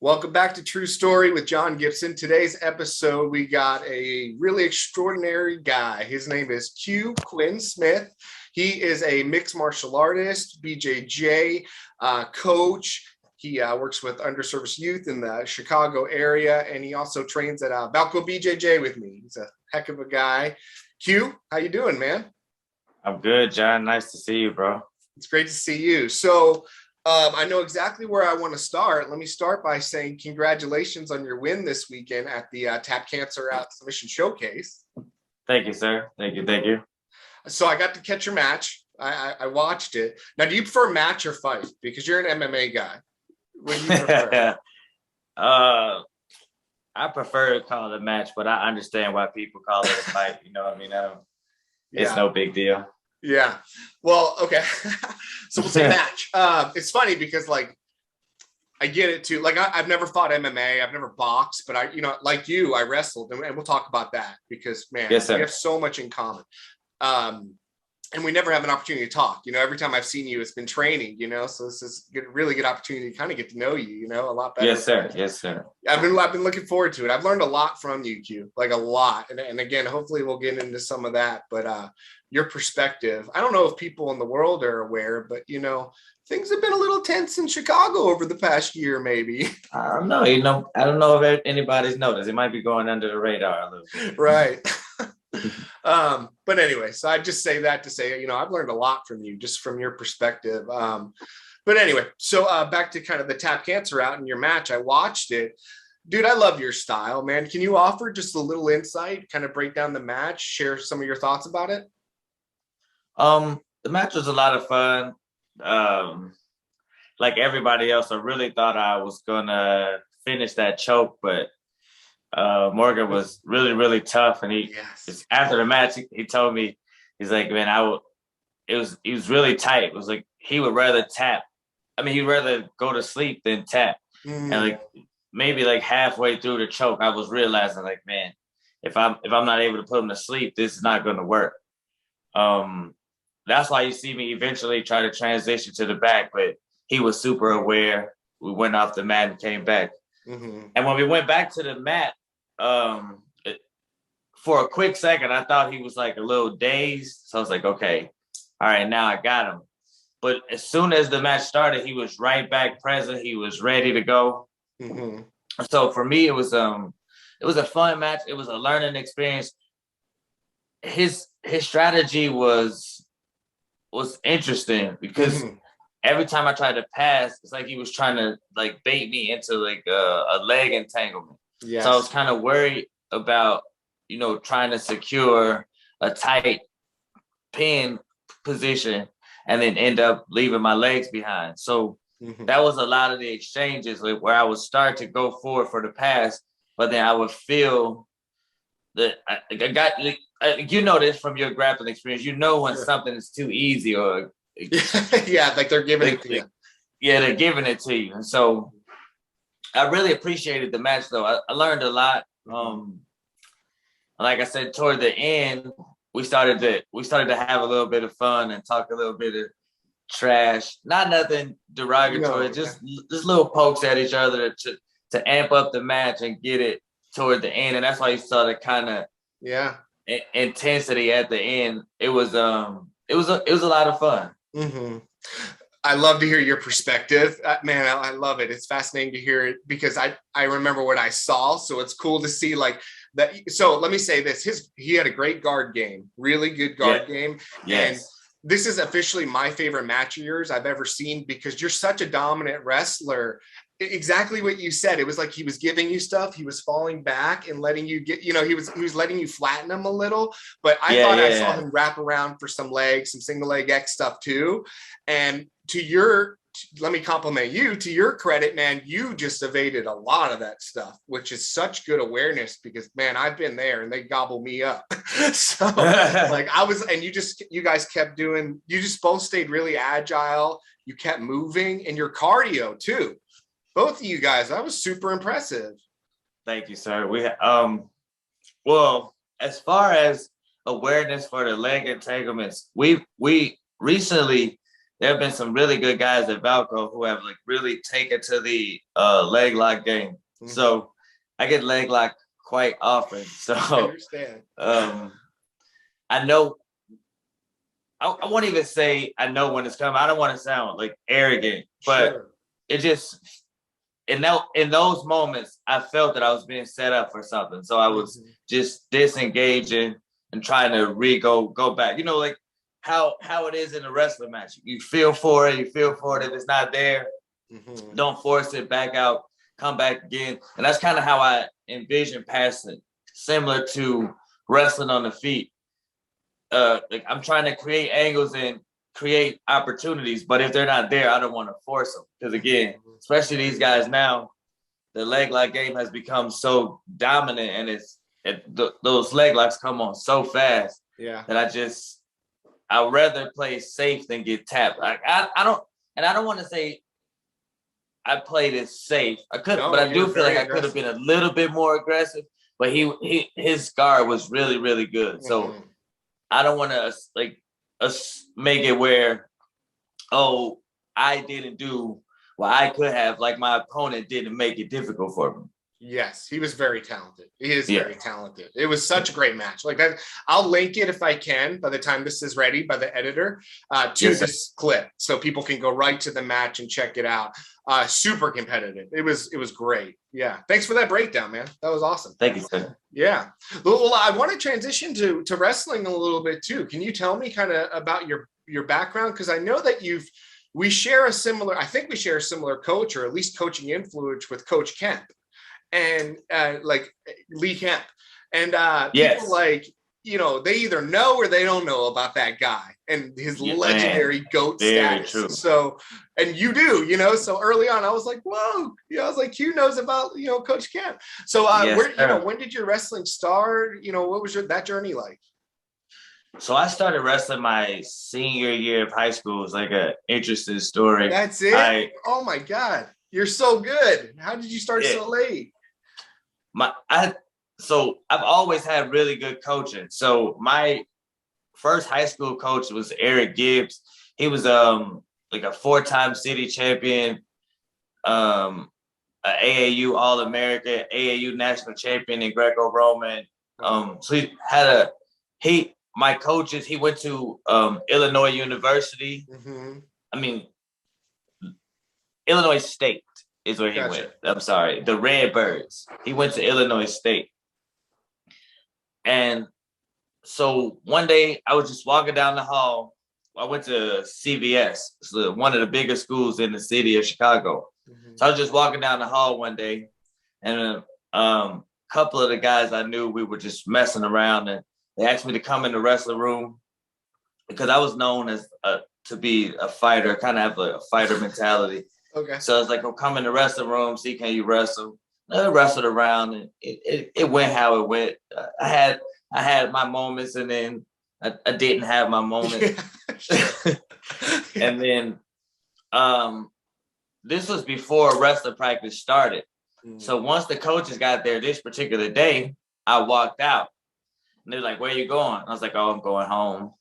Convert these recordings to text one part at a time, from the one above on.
Welcome back to True Story with John Gibson. Today's episode, we got a really extraordinary guy. His name is Quinn Smith. He is a mixed martial artist, BJJ coach. He works with underserved youth in the Chicago area, and he also trains at Balco BJJ with me. He's a heck of a guy. Q, how you doing, man? I'm good, John. Nice to see you, bro. It's great to see you. So I know exactly where I want to start. Let me start by saying congratulations on your win this weekend at the TapCancerOut Submission Showcase. Thank you, sir. Thank you. So I got to catch your match. I watched it. Now, do you prefer match or fight? Because you're an MMA guy. What do you prefer? I prefer to call it a match, but I understand why people call it a fight. You know what I mean? It's no big deal. Yeah. Well, okay. So we'll say match. It's funny because I get it too. I've never fought MMA. I've never boxed, but like you, I wrestled, and we'll talk about that because, man, yes, we have so much in common. And we never have an opportunity to talk. Every time I've seen you, it's been training, so this is a really good opportunity to kind of get to know you, a lot better. Yes, sir. I've been looking forward to it. I've learned a lot from you, Q, like a lot. And again, hopefully we'll get into some of that, but your perspective, I don't know if people in the world are aware, but things have been a little tense in Chicago over the past year, maybe. I don't know. I don't know if anybody's noticed. It might be going under the radar a little bit. Right. But anyway, so I just say that to say, I've learned a lot from you, just from your perspective. But anyway, so back to kind of the TapCancerOut in your match. I watched it. Dude, I love your style, man. Can you offer just a little insight, kind of break down the match, share some of your thoughts about it? The match was a lot of fun. Like everybody else, I really thought I was gonna finish that choke, but Morgan was really, really tough, and after the match, he told me, he's like, man, he was really tight. It was like he would rather tap. I mean, he'd rather go to sleep than tap. And maybe halfway through the choke, I was realizing man, if I'm not able to put him to sleep, this is not going to work. That's why you see me eventually try to transition to the back, but he was super aware. We went off the mat and came back. And when we went back to the mat, for a quick second, I thought he was a little dazed. So I was like, okay, all right, now I got him. But as soon as the match started, he was right back present. He was ready to go. So for me, it was a fun match. It was a learning experience. His strategy was interesting because every time I tried to pass, it's like he was trying to bait me into a leg entanglement. Yes. So I was kind of worried about, trying to secure a tight pin position and then end up leaving my legs behind. So that was a lot of the exchanges where I would start to go forward for the pass, but then I would feel that I got, this from your grappling experience, when something is too easy or they're giving it to you. Yeah, they're giving it to you. And so I really appreciated the match, though. I learned a lot. Like I said, toward the end, we started to have a little bit of fun and talk a little bit of trash. Not nothing derogatory, just little pokes at each other to amp up the match and get it toward the end. And that's why you saw the kind of intensity at the end. It was a lot of fun. I love to hear your perspective, man. I love it. It's fascinating to hear it because I remember what I saw. So it's cool to see that. So let me say this: he had a great guard game, really good guard game. Yes. And this is officially my favorite match of yours I've ever seen because you're such a dominant wrestler. Exactly what you said. It was like he was giving you stuff. He was falling back and letting you get, he was letting you flatten him a little. But I thought I saw him wrap around for some legs, some single leg X stuff too. And let me compliment you. To your credit, man, you just evaded a lot of that stuff, which is such good awareness because, man, I've been there and they gobble me up. So you guys kept doing, you just both stayed really agile. You kept moving and your cardio too. Both of you guys, that was super impressive. Thank you, sir. Well, as far as awareness for the leg entanglements, we recently there have been some really good guys at Valco who have like really taken to the leg lock game. Mm-hmm. So I get leg lock quite often. So I understand. I know. I won't even say I know when it's coming. I don't want to sound like arrogant, but sure. It just in those moments I felt that I was being set up for something. So I was just disengaging and trying to go back. You know, like how it is in a wrestling match. You feel for it. If it's not there, don't force it, back out, come back again. And that's kind of how I envision passing, similar to wrestling on the feet. Like I'm trying to create angles and create opportunities, but if they're not there, I don't want to force them. Because again, especially these guys now, the leg lock game has become so dominant, and those leg locks come on so fast that I'd rather play safe than get tapped. Like I don't want to say I played it safe. I could, but I do feel like I could have been a little bit more aggressive. But his guard was really, really good. So I don't want to make it where, oh, I didn't do what I could have, like my opponent didn't make it difficult for me. Yes, he was very talented. He is very talented. It was such a great match. Like I'll link it if I can by the time this is ready by the editor to this clip, so people can go right to the match and check it out. Super competitive. It was great. Yeah. Thanks for that breakdown, man. That was awesome. Thank you, sir. Yeah. Well, I want to transition to wrestling a little bit too. Can you tell me kind of about your background? Because I know that we share a similar coach, or at least coaching influence with Coach Kemp. And like Lee Kemp, and people like, you know, they either know or they don't know about that guy and his legendary GOAT status. True. So, and you do, you know, so early on I was like, whoa, you know, I was like, Q knows about, you know, Coach Kemp. So when did your wrestling start? You know, what was that journey like? So I started wrestling my senior year of high school. It's like an interesting story. That's it? Oh my God. You're so good. How did you start so late? So I've always had really good coaching. So my first high school coach was Eric Gibbs. He was like a 4-time city champion, an AAU All-American, AAU national champion in Greco-Roman. So my coaches, he went to Illinois University. I mean, Illinois State is where he went. I'm sorry, the Redbirds. He went to Illinois State. And so one day I was just walking down the hall. I went to CVS, so one of the biggest schools in the city of Chicago. So I was just walking down the hall one day, and a couple of the guys I knew, we were just messing around, and they asked me to come in the wrestling room because I was known as to be a fighter, kind of have a fighter mentality. Okay. So I was like, "Oh, come in the wrestling room, see can you wrestle?" I wrestled around, and it went how it went. I had my moments, and then I didn't have my moment. And then this was before wrestling practice started. So once the coaches got there this particular day, I walked out. And they're like, "Where are you going?" I was like, "Oh, I'm going home."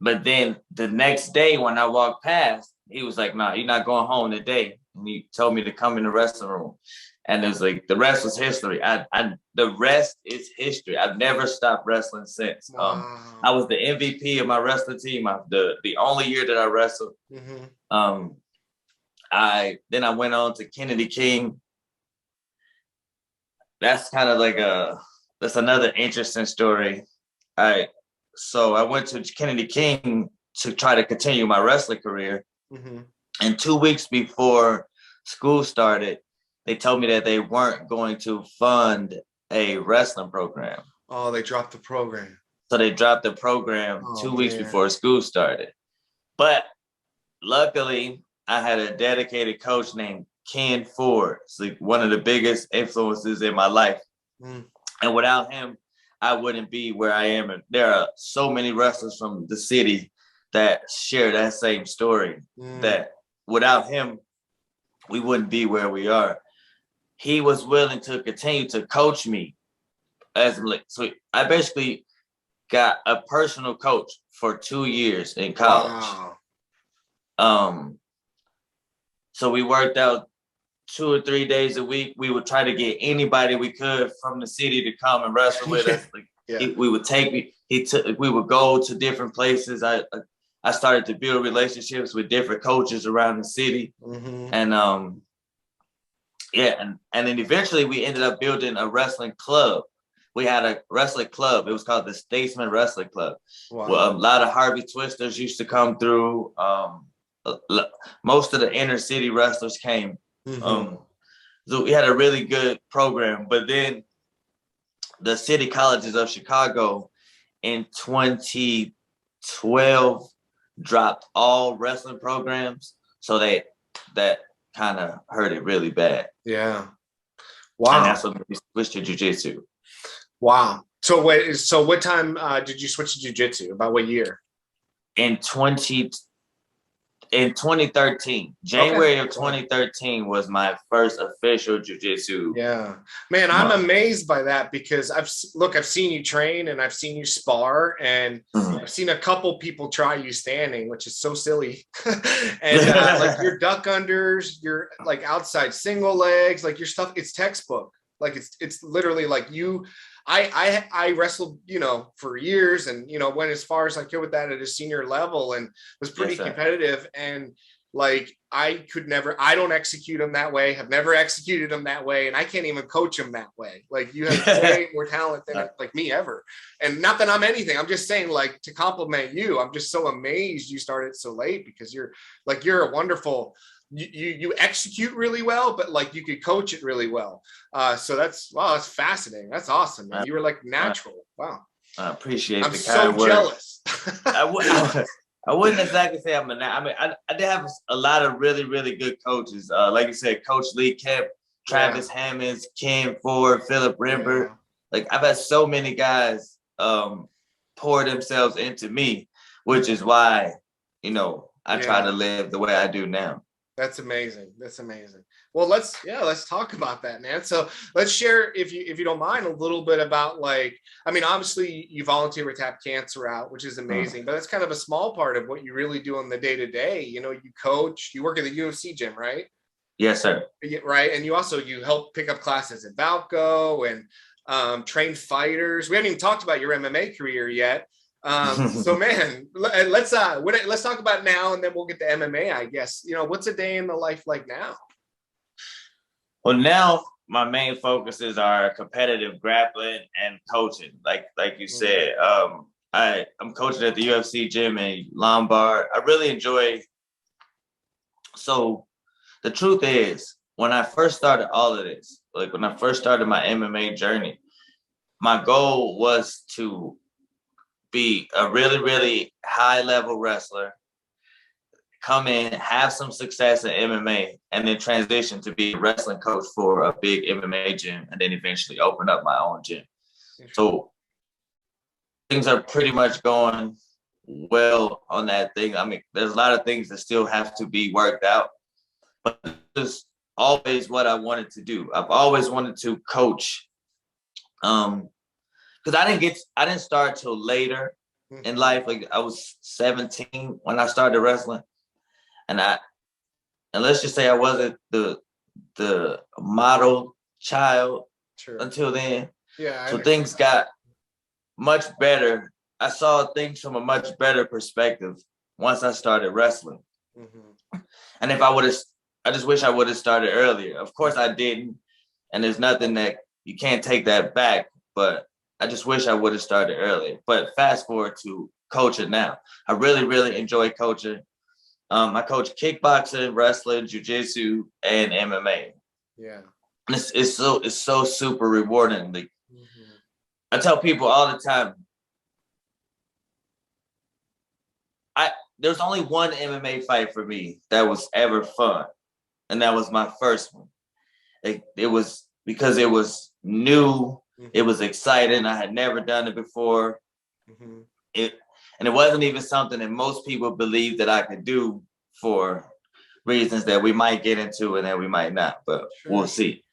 But then the next day when I walked past, he was like, "Nah, you're not going home today." And he told me to come in the wrestling room. And it was like, the rest was history. The rest is history. I've never stopped wrestling since. Wow. I was the MVP of my wrestling team. The only year that I wrestled. I went on to Kennedy King. That's kind of like that's another interesting story. So I went to Kennedy King to try to continue my wrestling career. And 2 weeks before school started, they told me that they weren't going to fund a wrestling program. Oh, they dropped the program. So they dropped the program 2 weeks before school started. But luckily, I had a dedicated coach named Ken Ford. It's like one of the biggest influences in my life. And without him, I wouldn't be where I am. And there are so many wrestlers from the city that share that same story, that without him, we wouldn't be where we are. He was willing to continue to coach me. So I basically got a personal coach for 2 years in college. Wow. So we worked out 2 or 3 days a week. We would try to get anybody we could from the city to come and wrestle with us. Like we would take we would go to different places. I started to build relationships with different coaches around the city. And and then eventually we ended up building a wrestling club. We had a wrestling club. It was called the Statesman Wrestling Club. Wow. Well, a lot of Harvey Twisters used to come through. Most of the inner city wrestlers came. So we had a really good program. But then the City Colleges of Chicago in 2012 dropped all wrestling programs. So that kind of hurt it really bad. Yeah. Wow. And that's when we switched to jiu-jitsu. Wow. So what time did you switch to jiu-jitsu? About what year? In 2013, January of 2013 was my first official jiu-jitsu. Yeah, man, I'm amazed by that because I've seen you train and I've seen you spar and I've seen a couple people try you standing, which is so silly. And like your duck unders, your like outside single legs, like your stuff, it's textbook. Like it's literally like you. I wrestled, for years and, went as far as I could with that at a senior level and was pretty competitive. And like, I don't execute them that way. Have never executed them that way. And I can't even coach them that way. Like you have way more talent than like me ever. And not that I'm anything, I'm just saying like to compliment you. I'm just so amazed you started so late because you're a wonderful, you execute really well, but like you could coach it really well. So that's fascinating. That's awesome, man. You were like natural. Wow. I appreciate I'm so jealous. I wouldn't exactly say I'm I did have a lot of really, really good coaches. Like you said, Coach Lee Kemp, Travis Hammonds, Ken Ford, Philip Rimber. Like I've had so many guys pour themselves into me, which is why, I try to live the way I do now. That's amazing. That's amazing. Well, let's talk about that, man. So let's share, if you don't mind, a little bit about obviously you volunteer with TapCancerOut, which is amazing, but that's kind of a small part of what you really do on the day to day. You coach, you work at the UFC gym, right? Yes, sir. Right. And you help pick up classes at Valco and train fighters. We haven't even talked about your MMA career yet. So man, let's talk about now and then we'll get to MMA, I guess. What's a day in the life like now? Well, now my main focuses are competitive grappling and coaching. Like you said, I'm coaching at the UFC gym in Lombard. I really enjoy. So the truth is, when I first started all of this, like when I first started my MMA journey, my goal was to be a really, really high level wrestler, come in, have some success in MMA, and then transition to be a wrestling coach for a big MMA gym, and then eventually open up my own gym. So things are pretty much going well on that thing. I mean, there's a lot of things that still have to be worked out, but it's always what I wanted to do. I've always wanted to coach. Because I didn't start till later in life. Like I was 17 when I started wrestling, and let's just say I wasn't the model child until then. Yeah. So things got much better. I saw things from a much better perspective once I started wrestling. And I just wish I would have started earlier. Of course I didn't, and there's nothing that you can't take that back, but I just wish I would have started earlier. But fast forward to coaching now. I really, really enjoy coaching. I coach kickboxing, wrestling, jiu-jitsu, and MMA. Yeah. And it's so super rewarding. Like, I tell people all the time, there's only one MMA fight for me that was ever fun. And that was my first one. It was because it was new. It was exciting. I had never done it before. It wasn't even something that most people believe that I could do for reasons that we might get into and that we might not, but we'll see.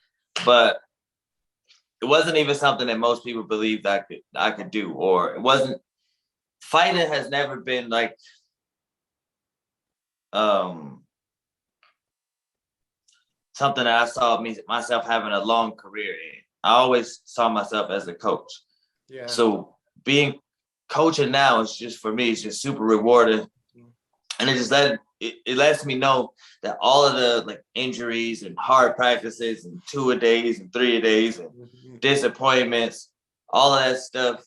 But it wasn't even something that most people believed I could do, or it wasn't. Fighting has never been like something that I saw myself having a long career in. I always saw myself as a coach. Yeah. So being coaching now is just, for me, it's just super rewarding. And it lets me know that all of the like injuries and hard practices and 2-a-days and 3-a-days and disappointments, all of that stuff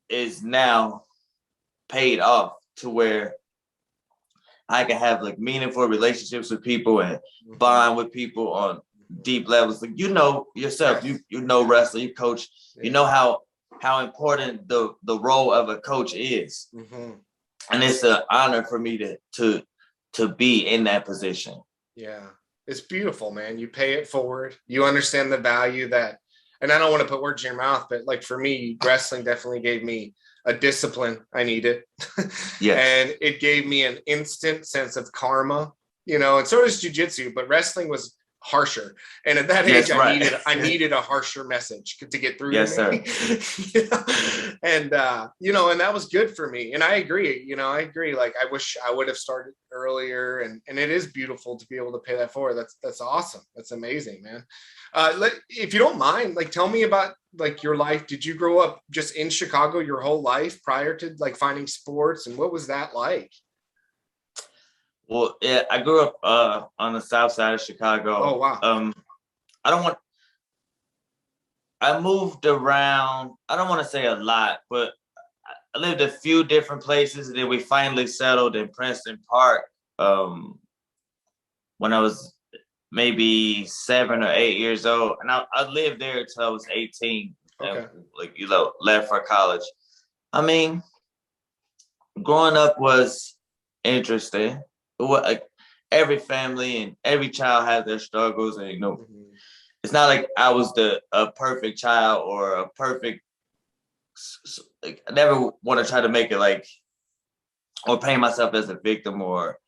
is now paid off to where I can have like meaningful relationships with people and bond with people on deep levels. Like, you know yourself, you know wrestling, you coach, you know how important the role of a coach is. And it's an honor for me to be in that position. Yeah, it's beautiful, man. You pay it forward. You understand the value that, and I don't want to put words in your mouth, but like for me, wrestling definitely gave me a discipline I needed. Yes. And it gave me an instant sense of karma, you know, and so does jujitsu, but wrestling was harsher. And at that age, I needed a harsher message to get through to me. Sir. And you know, and that was good for me. And I agree, Like I wish I would have started earlier, and it is beautiful to be able to pay that forward. That's awesome. That's amazing, man. If you don't mind, like tell me about like your life. Did you grow up just in Chicago your whole life prior to like finding sports, and what was that like? Well, yeah, I grew up on the south side of Chicago. Oh, wow. I moved around, I don't want to say a lot, but I lived a few different places, and then we finally settled in Princeton Park when I was maybe 7 or 8 years old. And I lived there until I was 18. Okay. And, left for college. I mean, growing up was interesting. Every family and every child has their struggles, and it's not like I was a perfect child or a perfect. Like, I never want to try to make it like or paint myself as a victim or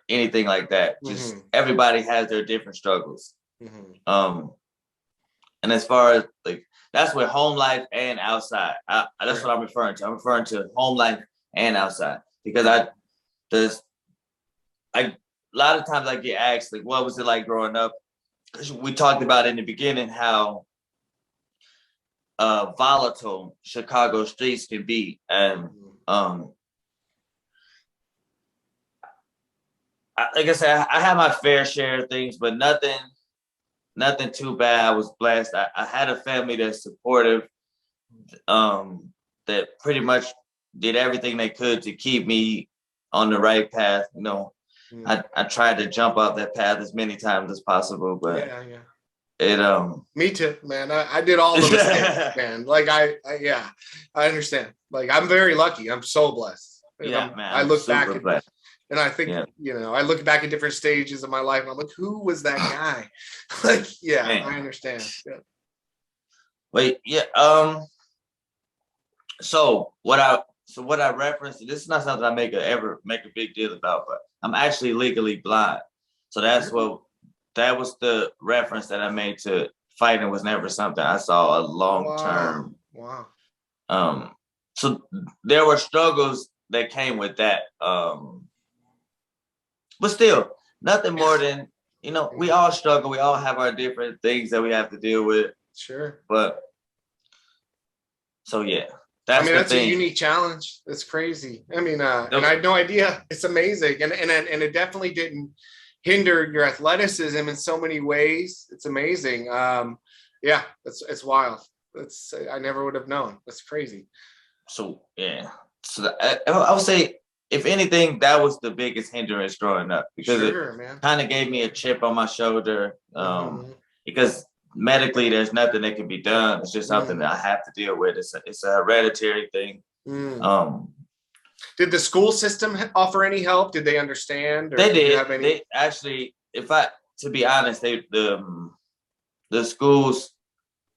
anything like that. Just everybody has their different struggles. And as far as like that's with home life and outside. That's what I'm referring to. I'm referring to home life and outside, because a lot of times I get asked, like, what was it like growing up? We talked about in the beginning how volatile Chicago streets can be. And like I said, I had my fair share of things, but nothing too bad. I was blessed. I had a family that's supportive, that pretty much did everything they could to keep me on the right path. I tried to jump off that path as many times as possible, but me too, man. I did all the mistakes, man. Like I understand. Like I'm very lucky. I'm so blessed. Man. I look back and I think, I look back at different stages of my life and I'm like, who was that guy? Like, man. I understand. Yeah. Wait, So what I referenced, this is not something I ever make a big deal about, but I'm actually legally blind. So that was the reference that I made to fighting. Was never something I saw a long term. Wow. So there were struggles that came with that. But still, nothing more than, we all struggle. We all have our different things that we have to deal with. Sure. But so that's a unique challenge. That's crazy. I mean, and I had no idea. It's amazing. And it definitely didn't hinder your athleticism in so many ways. It's amazing. It's wild. I never would have known. That's crazy. So, So I would say, if anything, that was the biggest hindrance growing up, because it kind of gave me a chip on my shoulder. Because medically, there's nothing that can be done. It's just something that I have to deal with. It's a hereditary thing. Did the school system offer any help? Did they understand? Or they did. You have any... They actually, to be honest, the schools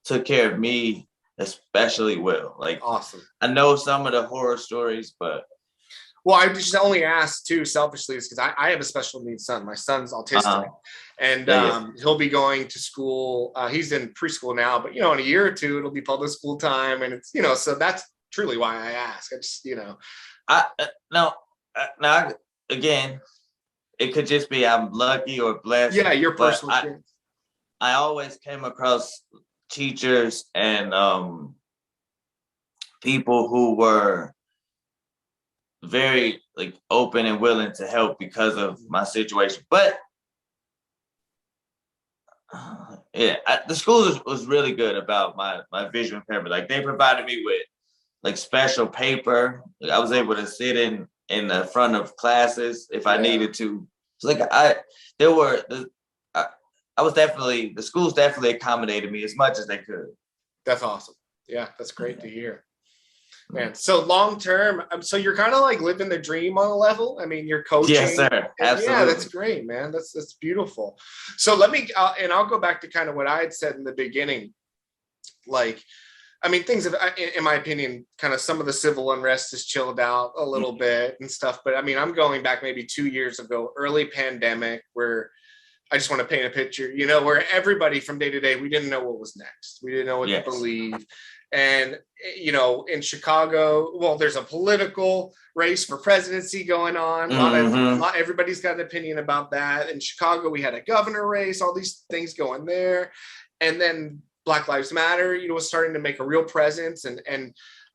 took care of me especially well. Like, awesome. I know some of the horror stories, but. Well, I just only asked too selfishly is because I have a special needs son. My son's autistic, and he'll be going to school. He's in preschool now, but in a year or two it'll be public school time, and it's so that's truly why I ask. I just again, it could just be I'm lucky or blessed. Yeah, your but personal experience. I always came across teachers and people who were very like open and willing to help because of my situation. But the school was really good about my visual impairment. Like they provided me with like special paper. I was able to sit in the front of classes if I needed to. So like the schools definitely accommodated me as much as they could. That's awesome. Yeah, that's great to hear. Man, so long term, so you're kind of like living the dream on a level. I mean, you're coaching. Yes, sir. Absolutely. Yeah, that's great, man. That's beautiful. So let me, and I'll go back to kind of what I had said in the beginning. Like, I mean, things have, in my opinion, kind of some of the civil unrest has chilled out a little bit and stuff. But I mean, I'm going back maybe 2 years ago, early pandemic, where I just want to paint a picture, you know, where everybody from day to day, we didn't know what was next. We didn't know what to believe. And, you know, in Chicago, well, there's a political race for presidency going on. Everybody's got an opinion about that. In Chicago, we had a governor race, all these things going there. And then Black Lives Matter, you know, was starting to make a real presence. And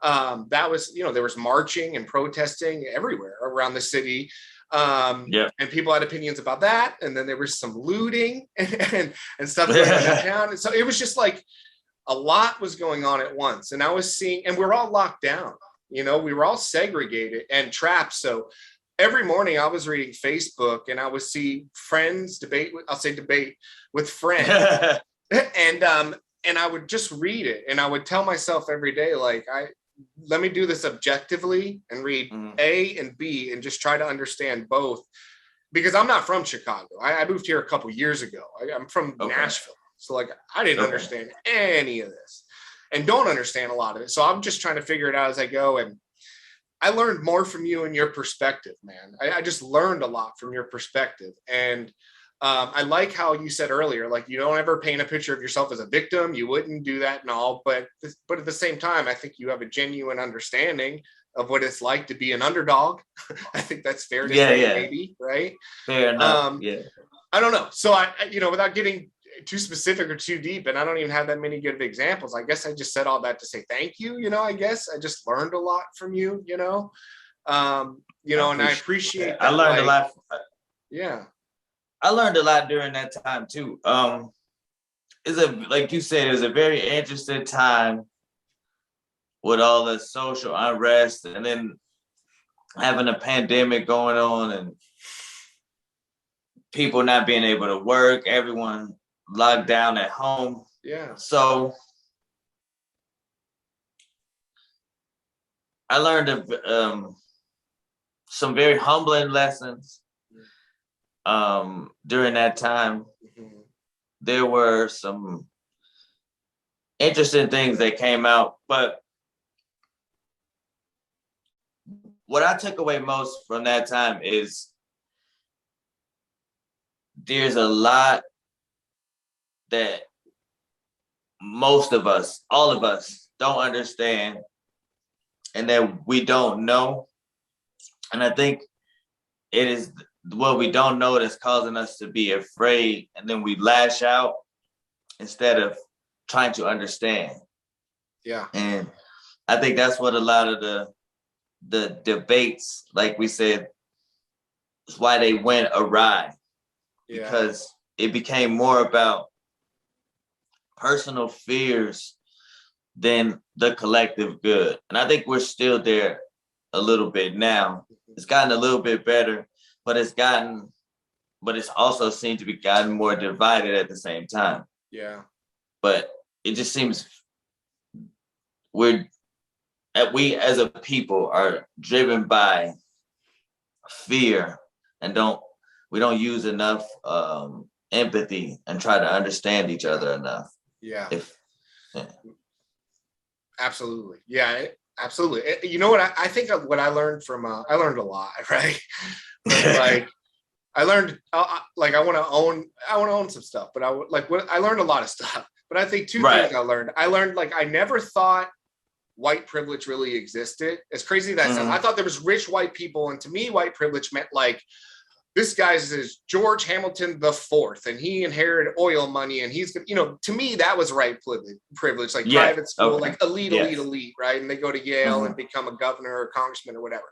that was, you know, there was marching and protesting everywhere around the city. And people had opinions about that. And then there was some looting and stuff going on downtown. And so it was just like, a lot was going on at once. And I was seeing, and we're all locked down, you know, we were all segregated and trapped. So every morning I was reading Facebook and I would see friends debate with friends. And I would just read it. And I would tell myself every day, like, let me do this objectively and read A and B and just try to understand both, because I'm not from Chicago. I moved here a couple years ago. I'm from Nashville. So like, I didn't understand any of this and don't understand a lot of it. So I'm just trying to figure it out as I go. And I learned more from you and your perspective, man. I just learned a lot from your perspective. And I like how you said earlier, like, you don't ever paint a picture of yourself as a victim. You wouldn't do that and all. But at the same time, I think you have a genuine understanding of what it's like to be an underdog. I think that's fair to say, maybe, right? Fair enough. I don't know. So I, you know, without getting too specific or too deep, and I don't even have that many good examples, I guess I just said all that to say thank you. You know, I guess I just learned a lot from you, you know, and I appreciate that. I learned a lot. Yeah. I learned a lot during that time too. Like you said, it was a very interesting time with all the social unrest and then having a pandemic going on and people not being able to work, everyone locked down at home. Yeah. So I learned some very humbling lessons during that time. There were some interesting things that came out, but what I took away most from that time is there's a lot that most of us, all of us, don't understand and that we don't know. And I think it is what we don't know that's causing us to be afraid, and then we lash out instead of trying to understand. Yeah. And I think that's what a lot of the debates, like we said, is why they went awry. Yeah. Because it became more about personal fears than the collective good. And I think we're still there a little bit now. It's gotten a little bit better, but it's also seemed to be gotten more divided at the same time. Yeah. But it just seems we as a people are driven by fear and we don't use enough empathy and try to understand each other enough. Yeah. Absolutely. Yeah, absolutely. You know what? I think of what I learned from, I learned a lot, right? Like I learned, like, I want to own some stuff, but I learned a lot of stuff, but I think two things I learned, like, I never thought white privilege really existed. As crazy as that sounds, I thought there was rich white people, and to me, white privilege meant like, this guy's is George Hamilton the Fourth, and he inherited oil money, and he's, you know, to me that was right privilege, like private school, like elite, right? And they go to Yale and become a governor or congressman or whatever.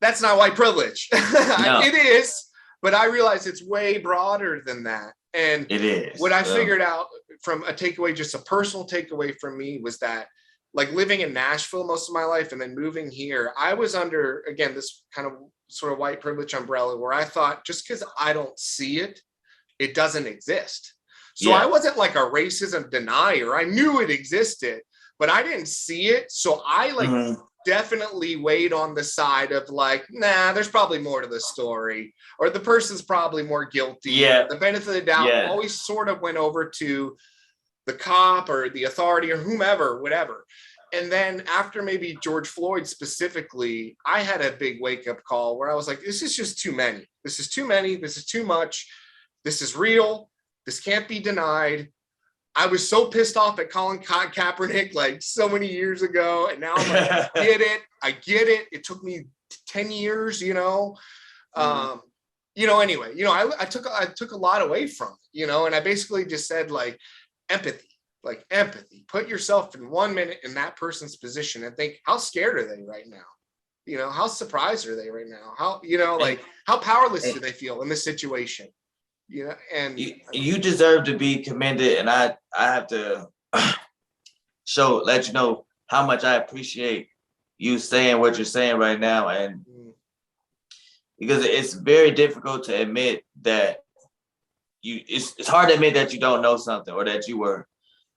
That's not white privilege. No. It is, but I realize it's way broader than that. And it is. What I figured out from a takeaway, just a personal takeaway from me, was that, like, living in Nashville most of my life and then moving here, I was under, again, this kind of sort of white privilege umbrella where I thought, just because I don't see it, it doesn't exist. So I wasn't like a racism denier. I knew it existed, but I didn't see it. So I like definitely weighed on the side of like, nah, there's probably more to the story, or the person's probably more guilty. Yeah. The benefit of the doubt always sort of went over to the cop or the authority or whomever, whatever. And then after maybe George Floyd specifically, I had a big wake up call where I was like, this is just too many. This is too many. This is too much. This is real. This can't be denied. I was so pissed off at Colin Kaepernick like so many years ago. And now I'm like, I get it. It took me 10 years, you know. You know, anyway, you know, I took a lot away from it, you know, and I basically just said like empathy. Like empathy, put yourself in 1 minute in that person's position and think, how scared are they right now? You know, how surprised are they right now? How, you know, like how powerless do they feel in this situation? You know, and you deserve to be commended. And I have to let you know how much I appreciate you saying what you're saying right now. And because it's very difficult to admit that it's hard to admit that you don't know something, or that you were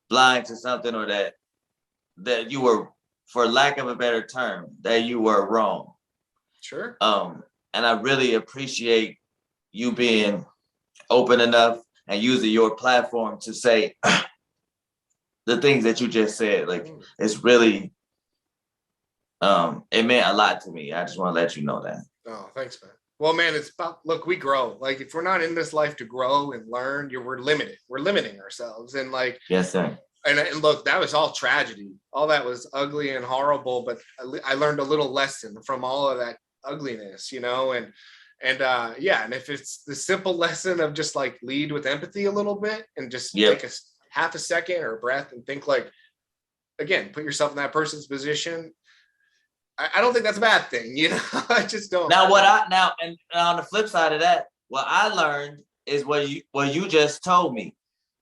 blind to something, or that you were, for lack of a better term, that you were wrong. Sure. And I really appreciate you being open enough and using your platform to say the things that you just said. Like, it's really, it meant a lot to me. I just want to let you know that. Oh, thanks, man. Well, man, it's about, look, we grow. Like, if we're not in this life to grow and learn, we're limited. We're limiting ourselves. And like, yes, sir. And look, that was all tragedy. All that was ugly and horrible, but I learned a little lesson from all of that ugliness, you know, and if it's the simple lesson of just like lead with empathy a little bit and just take a half a second or a breath and think, like, again, put yourself in that person's position. I don't think that's a bad thing, you know. I just don't. Now, and on the flip side of that, what I learned is what you just told me,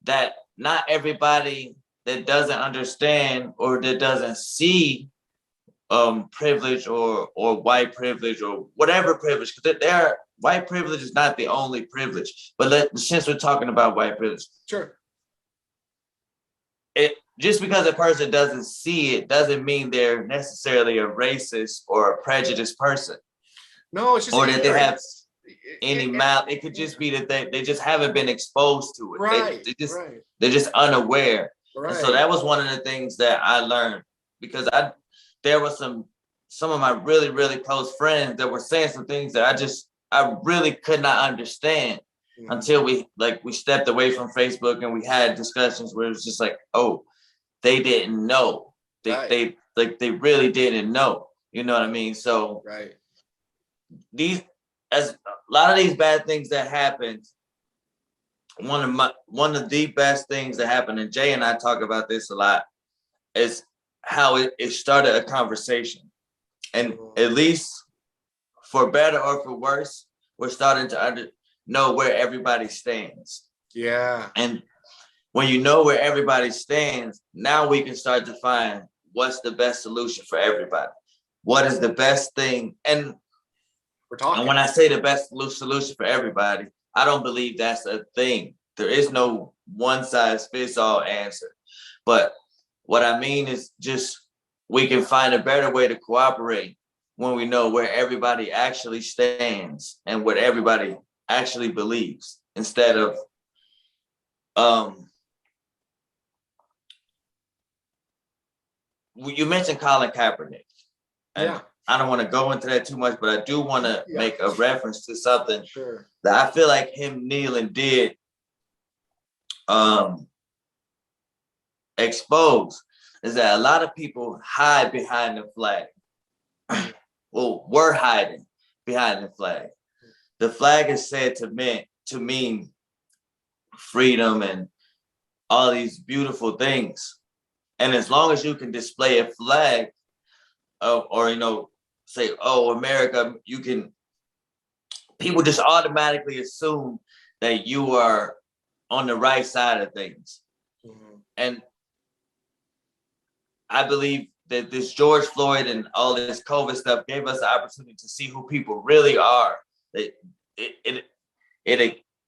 that not everybody that doesn't understand or that doesn't see privilege or white privilege or whatever privilege, because white privilege is not the only privilege. But since we're talking about white privilege, sure. Just because a person doesn't see it doesn't mean they're necessarily a racist or a prejudiced person. No, it's just, or that they have any mouth. It could just be that they just haven't been exposed to it. Right. They're just unaware. Right. And so that was one of the things that I learned, because there were some of my really, really close friends that were saying some things that I really could not understand until we stepped away from Facebook and we had discussions where it was just like, oh, they didn't know. They really didn't know. You know what I mean? So as a lot of these bad things that happened, one of the best things that happened, and Jay and I talk about this a lot, is how it started a conversation. And at least for better or for worse, we're starting to know where everybody stands. Yeah. And when you know where everybody stands, now we can start to find what's the best solution for everybody. What is the best thing? And we're talking. And when I say the best solution for everybody, I don't believe that's a thing. There is no one size fits all answer. But what I mean is just we can find a better way to cooperate when we know where everybody actually stands and what everybody actually believes, instead of you mentioned Colin Kaepernick. And I don't want to go into that too much, but I do want to make a reference to something that I feel like him kneeling did expose. is that a lot of people hide behind the flag. Well, we're hiding behind the flag. The flag is said to mean freedom and all these beautiful things. And as long as you can display a flag, or say, "Oh, America," people just automatically assume that you are on the right side of things. Mm-hmm. And I believe that this George Floyd and all this COVID stuff gave us the opportunity to see who people really are.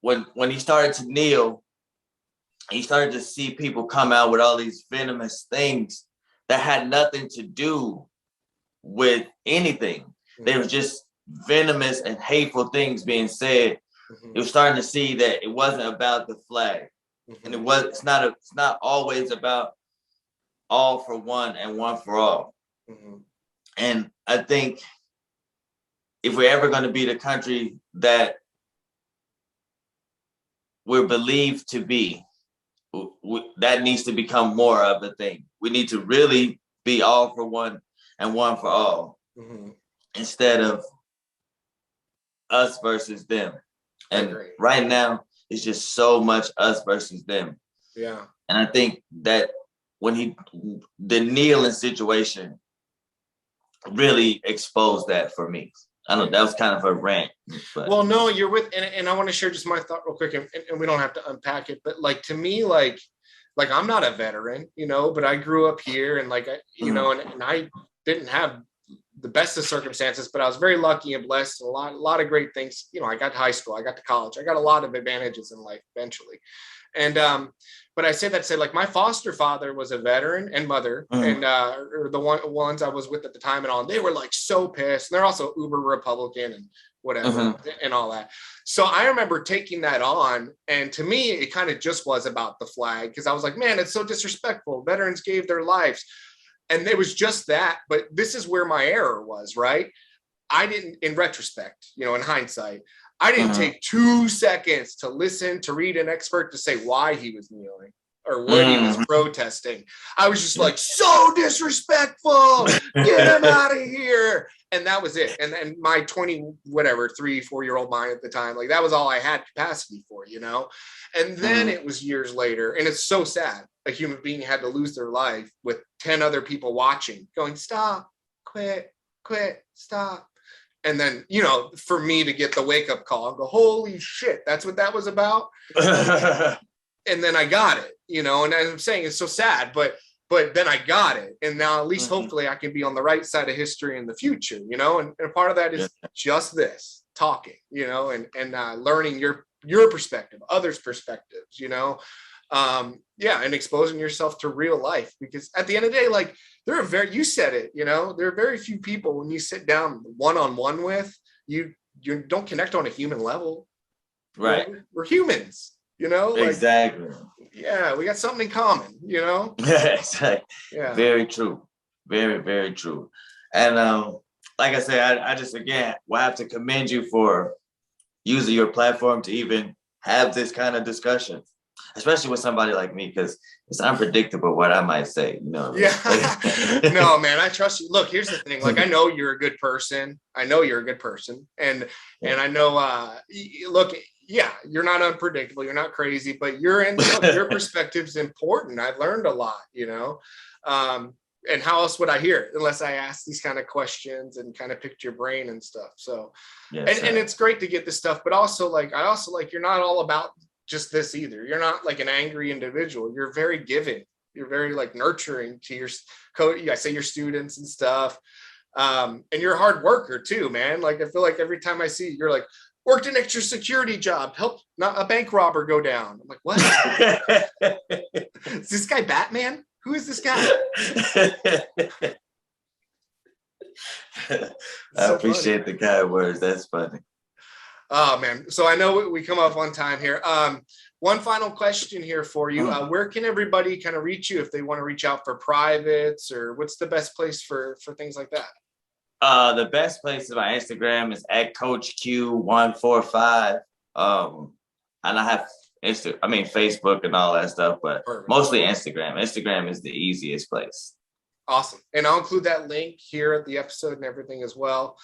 When he started to kneel, he started to see people come out with all these venomous things that had nothing to do with anything. Mm-hmm. They were just venomous and hateful things being said. Mm-hmm. It was starting to see that it wasn't about the flag. Mm-hmm. And it's not always about all for one and one for all. Mm-hmm. And I think if we're ever going to be the country that we're believed to be, that needs to become more of a thing. We need to really be all for one and one for all, mm-hmm. instead of us versus them. And right now, it's just so much us versus them. Yeah. And I think that when the kneeling situation really exposed that for me. I know that was kind of a rant. But. Well, no, you're with, and I want to share just my thought real quick, and we don't have to unpack it, but like, to me, like I'm not a veteran, but I grew up here, and like, and I didn't have the best of circumstances, but I was very lucky and blessed. A lot of great things. I got to high school, I got to college, I got a lot of advantages in life eventually. And, but I say that to say, like, my foster father was a veteran, and mother, and or the ones I was with at the time and all, they were like so pissed. And they're also uber Republican and whatever, and all that. So I remember taking that on, and to me, it kind of just was about the flag, because I was like, man, it's so disrespectful. Veterans gave their lives. And it was just that, but this is where my error was, right? I didn't, in retrospect, in hindsight, I didn't take 2 seconds to listen, to read an expert to say why he was kneeling or what he was protesting. I was just like, so disrespectful, get him out of here. And that was it. And my 3-4-year-old mind at the time, like, that was all I had capacity for, And then it was years later, and it's so sad. A human being had to lose their life with 10 other people watching, going, stop, quit, stop. And then, for me to get the wake up call and go, holy shit, that's what that was about. And then I got it, and as I'm saying, it's so sad, but then I got it. And now at least hopefully I can be on the right side of history in the future, and part of that is just this talking, and learning your perspective, others' perspectives, and exposing yourself to real life, because at the end of the day, like, you said it, there are very few people when you sit down one-on-one with, you don't connect on a human level. Right. We're humans, Exactly. Yeah, we got something in common, Yeah, exactly. Yeah. Very true. Very, very true. And like I said, I just, again, will have to commend you for using your platform to even have this kind of discussion, especially with somebody like me, because it's unpredictable what I might say, Yeah. No, man, I trust you. Look, here's the thing. Like, I know you're a good person. And I know, look, yeah, you're not unpredictable. You're not crazy, but your perspective's important. I've learned a lot, and how else would I hear it unless I asked these kind of questions and kind of picked your brain and stuff. So, yes, and it's great to get this stuff, but also you're not all about just this either. You're not like an angry individual. You're very giving. You're very like nurturing to your your students and stuff. And you're a hard worker too, man. Like, I feel like every time I see you, you're like, worked an extra security job, helped not a bank robber go down. I'm like, what? Is this guy Batman? Who is this guy? I appreciate the kind words. That's funny. Oh, man. So I know we come up on time here. One final question here for you. Where can everybody kind of reach you if they want to reach out for privates, or what's the best place for things like that? The best place is my Instagram is @CoachQ145. And I have Facebook and all that stuff, but Perfect. mostly Instagram. Instagram is the easiest place. Awesome. And I'll include that link here at the episode and everything as well.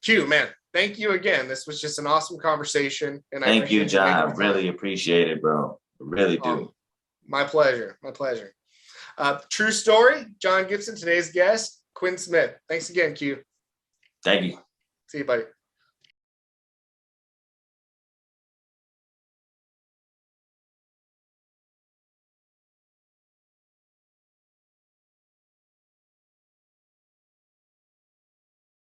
Q, man, thank you again. This was just an awesome conversation. And thank you, John. Really appreciate it, bro. Really do. My pleasure. My pleasure. True story, John Gibson, today's guest, Quinn Smith. Thanks again, Q. Thank you. See you, buddy.